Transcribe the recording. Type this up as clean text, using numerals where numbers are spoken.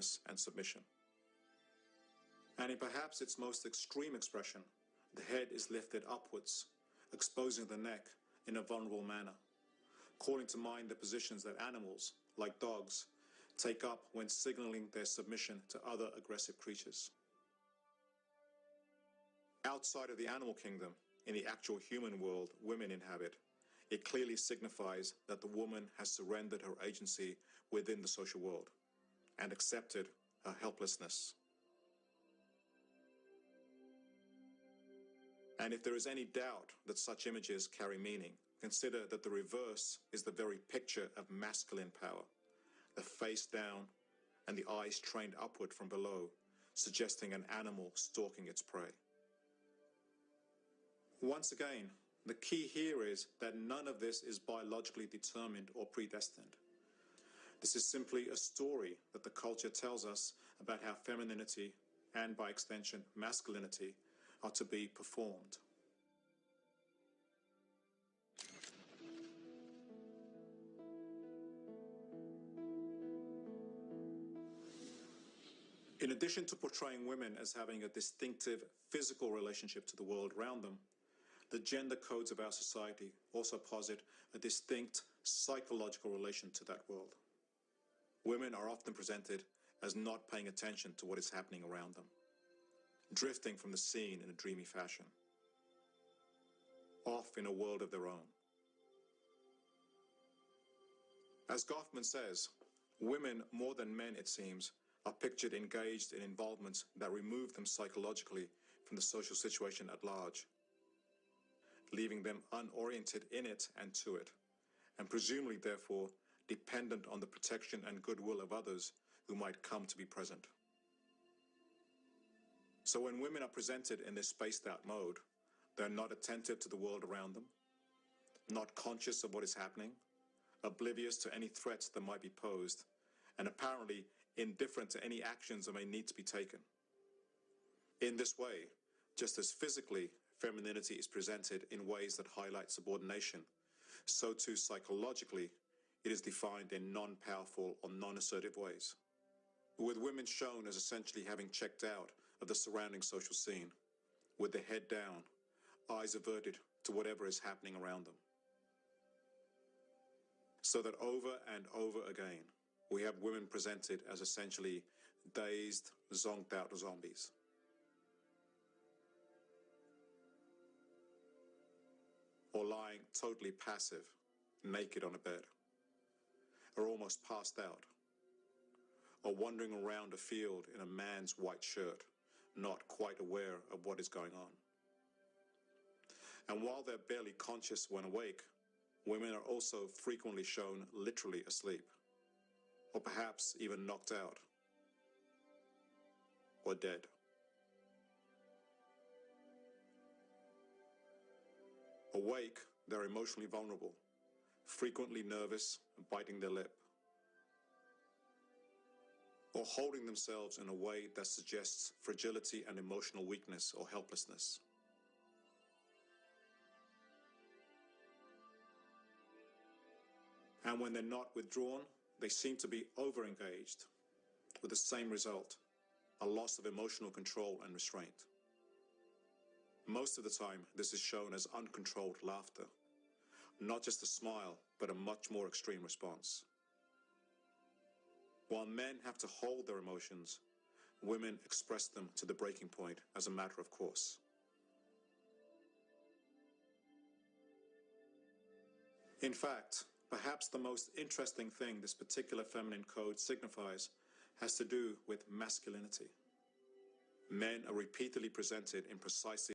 faithfulness and submission. And in perhaps its most extreme expression, the head is lifted upwards, exposing the neck in a vulnerable manner, calling to mind the positions that animals, like dogs, take up when signaling their submission to other aggressive creatures. Outside of the animal kingdom, in the actual human world women inhabit, it clearly signifies that the woman has surrendered her agency within the social world and accepted her helplessness. And if there is any doubt that such images carry meaning, consider that the reverse is the very picture of masculine power, the face down and the eyes trained upward from below, suggesting an animal stalking its prey. Once again, the key here is that none of this is biologically determined or predestined. This is simply a story that the culture tells us about how femininity, and by extension masculinity, are to be performed. In addition to portraying women as having a distinctive physical relationship to the world around them, the gender codes of our society also posit a distinct psychological relation to that world. Women are often presented as not paying attention to what is happening around them, drifting from the scene in a dreamy fashion, off in a world of their own. As Goffman says, women, more than men it seems, are pictured engaged in involvements that remove them psychologically from the social situation at large, leaving them unoriented in it and to it, and presumably therefore dependent on the protection and goodwill of others who might come to be present. So when women are presented in this spaced-out mode, they're not attentive to the world around them, not conscious of what is happening, oblivious to any threats that might be posed, and apparently indifferent to any actions that may need to be taken. In this way, just as physically femininity is presented in ways that highlight subordination, so too psychologically it is defined in non-powerful or non-assertive ways, with women shown as essentially having checked out of the surrounding social scene, with their head down, eyes averted to whatever is happening around them. So that over and over again, we have women presented as essentially dazed, zonked out zombies. Or lying totally passive, naked on a bed, or almost passed out, or wandering around a field in a man's white shirt, not quite aware of what is going on. And while they're barely conscious when awake, women are also frequently shown literally asleep, or perhaps even knocked out, or dead. Awake, they're emotionally vulnerable, frequently nervous and biting their lip, or holding themselves in a way that suggests fragility and emotional weakness or helplessness. And when they're not withdrawn, they seem to be over-engaged, with the same result, a loss of emotional control and restraint. Most of the time, this is shown as uncontrolled laughter, not just a smile, but a much more extreme response. While men have to hold their emotions, women express them to the breaking point as a matter of course. In fact, perhaps the most interesting thing this particular feminine code signifies has to do with masculinity. Men are repeatedly presented in precisely